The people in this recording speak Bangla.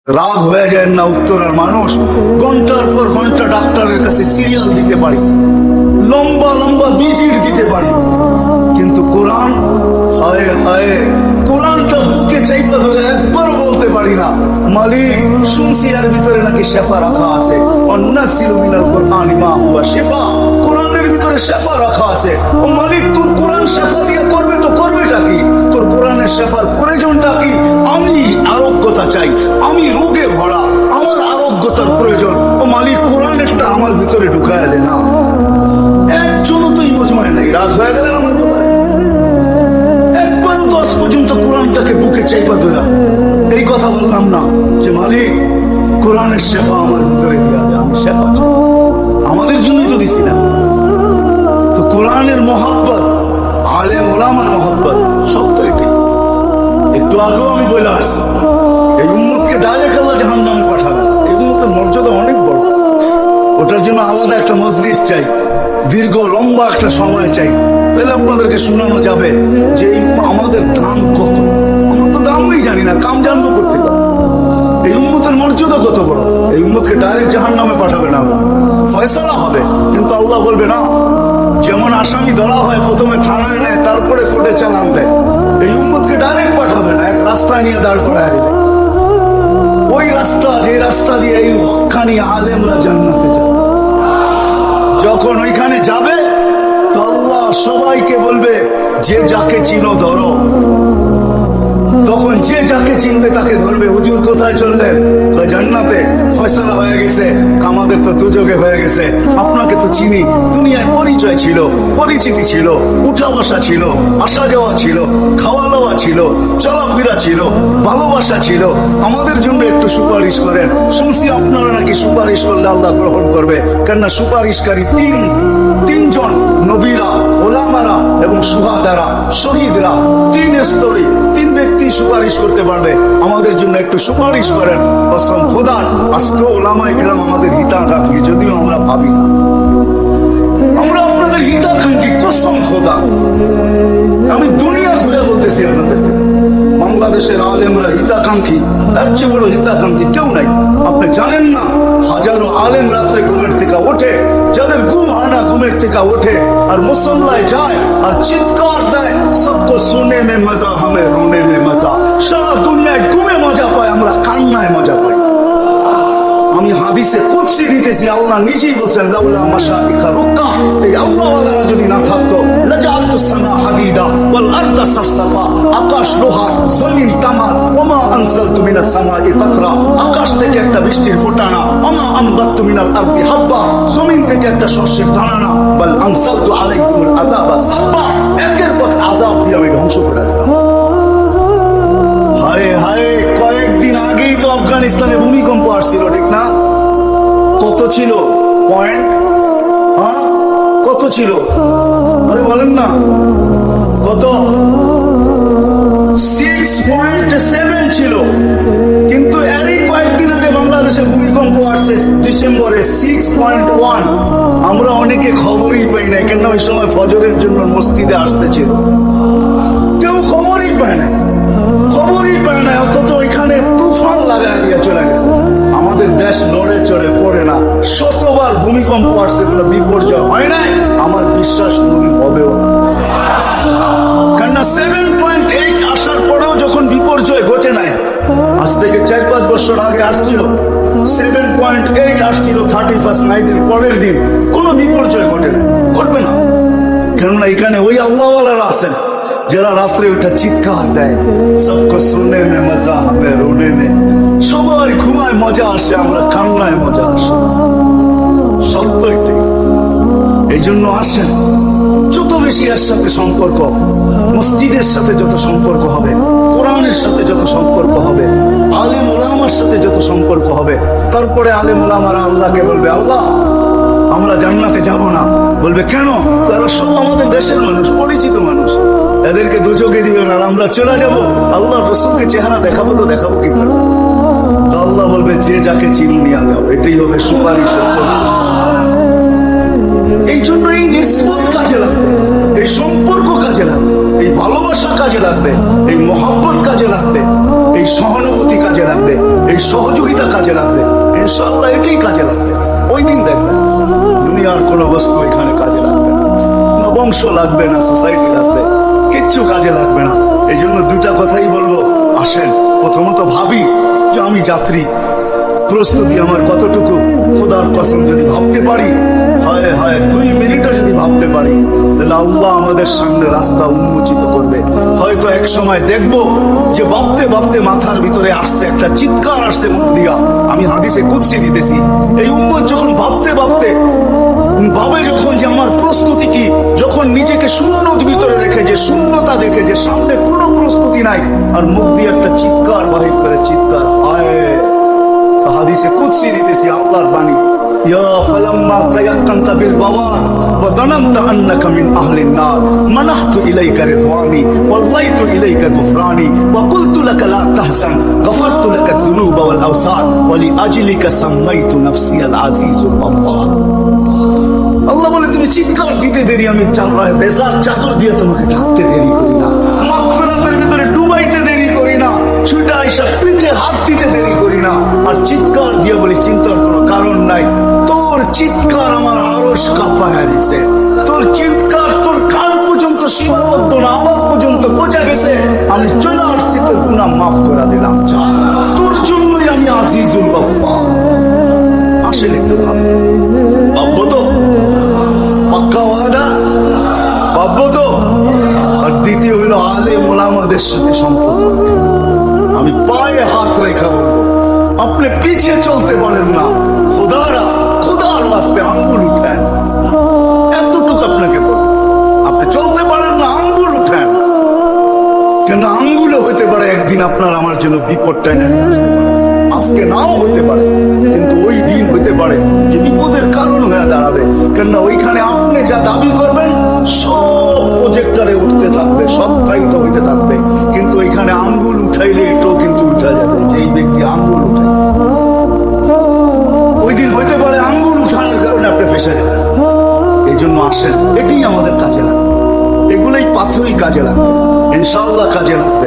রাগ হয়ে যায় না উত্তরার মানুষ ঘন্টার পর ঘন্টা ডাক্তারের কাছে সিরিয়াল দিতে পারি, লম্বা লম্বা ভিজিট দিতে পারি, কিন্তু কোরআন হায় হায় কোরআনটা বুকে চাইপা ধরে একবারও বলতে পারি না মালিক শুনছি এর ভিতরে নাকি শেফা রাখা আছে, ওয়ান্নাজিলু মিনাল কুরআনি মা হুয়া শিফা, কোরআনের ভিতরে শেফা রাখা আছে। ও মালিক তোর কোরআন শেফা দিয়ে করবে তো করবেটা কি? তোর কোরআনের শেফার প্রয়োজনটা কি? আমি আরোগ্যতা চাই, আমি রোগে ভরা, আমার আরোগ্যতার প্রয়োজন। ও মালিক কোরআনেরটা আমার ভিতরে ঢুকায়া দে না। একজনও তো এই মজমায় নাই, রাগ হয়ে গেলেন আমার কথায়? একবারও তো আজ পর্যন্ত কোরআনটাকে বুকে চাইপা ধরা এই কথা বললাম না যে মালিক কোরআনের শেফা আমার ভিতরে দিয়া দে, আমি শেফা চাই। আমাদের জন্যই তো দিছি না। তো কোরআনের মহব্বত, আলেম ওলামার মহব্বত, সত্য এটি। একটু আগেও আমি বলে আসছি এই উম্মতকে ডাইরেক্ট আল্লাহ জাহান্নামে পাঠাবে। এই উম্মতের মর্যাদা অনেক বড়, ওটার জন্য আলাদা একটা মজলিস চাই, দীর্ঘ লম্বা একটা সময় চাই, তাহলে আপনাদেরকে শোনানো যাবে যে আমাদের দাম কত। আমরা তো দামই জানি না, কাম জানবো করতে পারি। এই উম্মতের মর্যাদা কত বড়। এই উম্মতকে ডাইরেক্ট জাহান্নামে পাঠাবে না আল্লাহ, ফয়সালা হবে। কিন্তু আল্লাহ বলবে না, যেমন আসামি ধরা হয় প্রথমে থানায় নেয় তারপরে কোর্টে চালান দেয়, এই উম্মতকে ডাইরেক্ট পাঠাবে না, এক রাস্তায় নিয়ে দাঁড় করায় দিবে। ওই রাস্তা, যে রাস্তা দিয়ে এই হক্কানি আলেমরা জান্নাতে যাবে, যখন ওইখানে যাবে তো আল্লাহ সবাইকে বলবে যে যাকে চিনো ধরো। তখন যে যাকে চিনবে তাকে ধরবে। হুজুর কোথায় চললেন? জান্নাতে। ফয়সালা হয়ে গেছে, আমাদের তো দুযোগে হয়ে গেছে। আপনাকে তো চিনি, দুনিয়ায় পরিচয় ছিল, পরিচিতি ছিল, উঠা বসা ছিল, আসা যাওয়া ছিল, খাওয়া দাওয়া ছিল, চলাফেরা ছিল, ভালোবাসা ছিল। আমাদের জন্য একটু সুপারিশ করেন। শুনছি আপনারা নাকি সুপারিশ করলে আল্লাহ গ্রহণ করবে। কেননা সুপারিশকারী তিনজন, নবীরা, ওলামারা এবং সুহাদারা, শহীদরা, তিন স্তরে তিন ব্যক্তি সুপারিশ করতে পারবে। আমাদের জন্য একটু সুপারিশ করেন। কসম খোদার, আজকে ওলামায়ে কেরাম আমাদের হিতাকাঙ্ক্ষী, যদিও আমরা ভাবি না। আমরা আপনাদের হিতাকাঙ্ক্ষী, কসম খোদা। আমি দুনিয়া ঘুরে বলতেছি আপনাদেরকে, বাংলাদেশের আলেমরা হিতাকাঙ্ক্ষী, তার চেয়ে বড় হিতাকাঙ্ক্ষী কেউ নাই। আপনি জানেন না, হাজারো আলেম রাত্রে ঘুমের থেকে ওঠে, যাদের ঘুম হয় না ঘুমের থেকে ওঠে আর মুসল্লায় যায় আর চিৎকার দেয়, সবকো শুনে মে মজা, হামে রোনে মে মজা। সারা দুনিয়ায় ঘুমে মজা পায়, আমরা কান্নায় মজা পাই। আমি হাদিসে কুদসি দিতেছি, আল্লাহ নিজেই বলছেন লাউলা মাশাইখা রুক্কা, এই আল্লাহওয়ালারা যদি না থাকতো লাজালতুস সামা হাদিদা ওয়াল আরদা সাফসাফা, আকাশ লোহা, জমিন তামা, ওমা আনজালতু মিনাস সামাই কাতরা, আকাশ থেকে একটা বৃষ্টির ফোঁটানা, ওমা আমবাতু মিনাল আরদি হাব্বা, জমিন থেকে একটা শস্যের দানা না, বাল আনজালতু আলাইকুমুল আযাবা সাব্বা, একের পর আযাব দিয়ে আমি ধ্বংস করে দিলাম। হায় হায়, কয়েকদিন আগেই তো আফগানিস্তানে ভূমিকম্প আসছিল, ঠিক না? কত ছিল পয়েন্ট? কত ছিল? আরে বলেন না কত? 6.7 ছিল। কিন্তু এরই কয়েকদিন আগে বাংলাদেশে ভূমিকম্প আসছে ডিসেম্বরে 6.1। আমরা অনেকে খবরই পাই না, কেন ওই সময় ফজরের জন্য মসজিদে আসতেছিল, কেউ খবরই পায় না, খবরই পায় না। অথচ ওইখানে তুফান লাগায় দিয়ে চলে গেছে। আমাদের দেশ নড়ে চড়ে পড়ে না। শতবার ভূমিকম্প আসছে, কোনো বিপর্যয় হয় নাই। আমার বিশ্বাস কোনদিন হবেও না। কেননা 7.8 আসার পরেও যখন বিপর্যয় ঘটে নাই, আজ থেকে 4-5 বছর আগে আসছিল 7.8 আসছিল 31st নাইটের পরের দিন, কোনো বিপর্যয় ঘটে নাই, ঘটবে না। কেননা এখানে ওই আল্লাহওয়ালারা আছেন যারা রাত্রে ওইটা চিৎকার দেয়, সবকো শুনে মে মজা, হামে রোনে মে। সবাই ঘুমায় মজা আসে, আমরা কান্নায় মজা আসে। সত্য এটাই। এই জন্য আসেন, যত বেশি এর সাথে সম্পর্ক, মসজিদের সাথে যত সম্পর্ক হবে, কোরআনের সাথে যত সম্পর্ক হবে, আলেম ওলামার সাথে যত সম্পর্ক হবে, তারপরে আলেম ওলামারা আল্লাহকে বলবে আল্লাহ আমরা জান্নাতে যাব না। বলবে কেন? তারা সব আমাদের দেশের মানুষ, পরিচিত মানুষ, এদেরকে দুচোখে দিবেন আর আমরা চলে যাব। আল্লাহ রসুলকে চেহারা দেখাবো তো দেখাবো কি করে? তো আল্লাহ বলবে যে যাকে চিনি নিয়ে যাও। এটাই হবে সুপারিশ। এই জন্য এই নিসবত কাজে লাগবে, এই সম্পর্ক কাজে লাগবে, এই ভালোবাসা কাজে লাগবে, এই মহব্বত কাজে লাগবে, এই সহানুভূতি কাজে লাগবে, এই সহযোগিতা কাজে লাগবে, ইনশাআল্লাহ এটাই কাজে লাগবে। ওই দিন দেখবেন দুনিয়ার কোনো বস্তু এখানে কাজে লাগবে না, না বংশ লাগবে, না সোসাইটি লাগবে, কিচ্ছু কাজে লাগবে না। এই জন্য দুটা কথাই বলবো, আসেন প্রথমত ভাবি যে আমি যাত্রী, প্রস্তুতি আমার কতটুকু, খোদার কসম যদি ভাবতে পারি, হয় হয় 2 মিনিটও যদি ভাবতে পারি, তাহলে আল্লাহ আমাদের সামনে রাস্তা উন্মোচিত করবে। হয়তো এক সময় দেখব যে ভাবতে ভাবতে মাথার ভিতরে আসছে একটা চিৎকার, আসছে মুখ দিয়া। আমি হাদিসে কুদসি দিতেছি, এই উম্মত যখন ভাবতে ভাবতে ভাবে যখন যে আমার প্রস্তুতি কি, যখন নিজেকে শূন্যর ভিতরে দেখে, যে শূন্যতা দেখে, যে সামনে কোনো প্রস্তুতি নাই, আর মুখ দিয়ে একটা চিৎকার বাহির করে, চিৎকার হায়। হাদিসে কুদসি দিতেছি, আল্লাহর বাণী, ইয়া ফালাম্মা তায়াক্কানতা বিল বাওয়ার ওয়া যানানতা আন্নাকা মিন আহলিন নার মানাহতু ইলাইকা রিদওয়ানি ওয়াল্লাইতু ইলাইকা গুফরানি ওয়া কুলতু লাকা লা তাহজান গফারতু লাকা যুনুবা ওয়াল আওসার ওয়া লিআজলিকা সাম্মাইতু নাফসি আল আজিজুল গফফার। আল্লাহ বলে, তুমি চিৎকার দিতে দেরি, আমি বেজার চাদর দিয়ে তোমাকে ঢাকতে দেরি করি না, মাগফিরাতের ভিতরে ডুবাইতে দেরি করি না, ছুটে আইসা পিঠে হাত দিতে দেরি করি না। আর চিৎকার দিয়ে বলি, চিন্তার কোনো কারণ নাই, তোর চিৎকার আমার আরশ কাঁপায়া দিছে, তোর চিৎকার তোর কান পর্যন্ত সীমাবদ্ধ না, আমার পর্যন্ত পৌঁছে গেছে। আমি চলে আসছি, তোর গুনাহ মাফ করে দিলাম, তোর জন্যই আমি আজিজুল গফফার। আসেন একটু ভাববো তো, পাক্কা ওয়াদা, ভাববো তো। আর দ্বিতীয় হইল আলেম ওলামাদের সাথে সম্পর্ক। আমি পায়ে হাত রেখা বলবো, আপনি পিছিয়ে চলতে পারেন না, খোদার রাস্তে আঙ্গুল উঠেন, এতটুকু আপনাকে বলবো। আপনি চলতে পারেন না, আঙ্গুল উঠেন, কেন আঙ্গুলে হইতে পারে একদিন আপনার আমার জন্য বিপদ টেনে নিয়ে আসতে পারে। আজকে নাও হইতে পারে, কিন্তু ওই দিন হইতে পারে যে বিপদের কারণ হয়ে দাঁড়াবে। কেননা ওইখানে আপনি যা দাবি করবেন সব প্রজেক্টরে উঠতে থাকবে, সব দায়িত্ব হইতে থাকবে, কিন্তু ওইখানে আঙ্গুল উঠাইলে এটাও কিন্তু উঠা যাবে যে এই ব্যক্তি আঙ্গুল উঠাইছে। ওই দিন হইতে পারে আঙ্গুল উঠানোর কারণে আপনি ফেসে যাবেন। এই জন্য আসেন, এটাই আমাদের কাজে লাগবে, এগুলোই পাথেই কাজে লাগবে, ইনশাআল্লাহ কাজে লাগবে।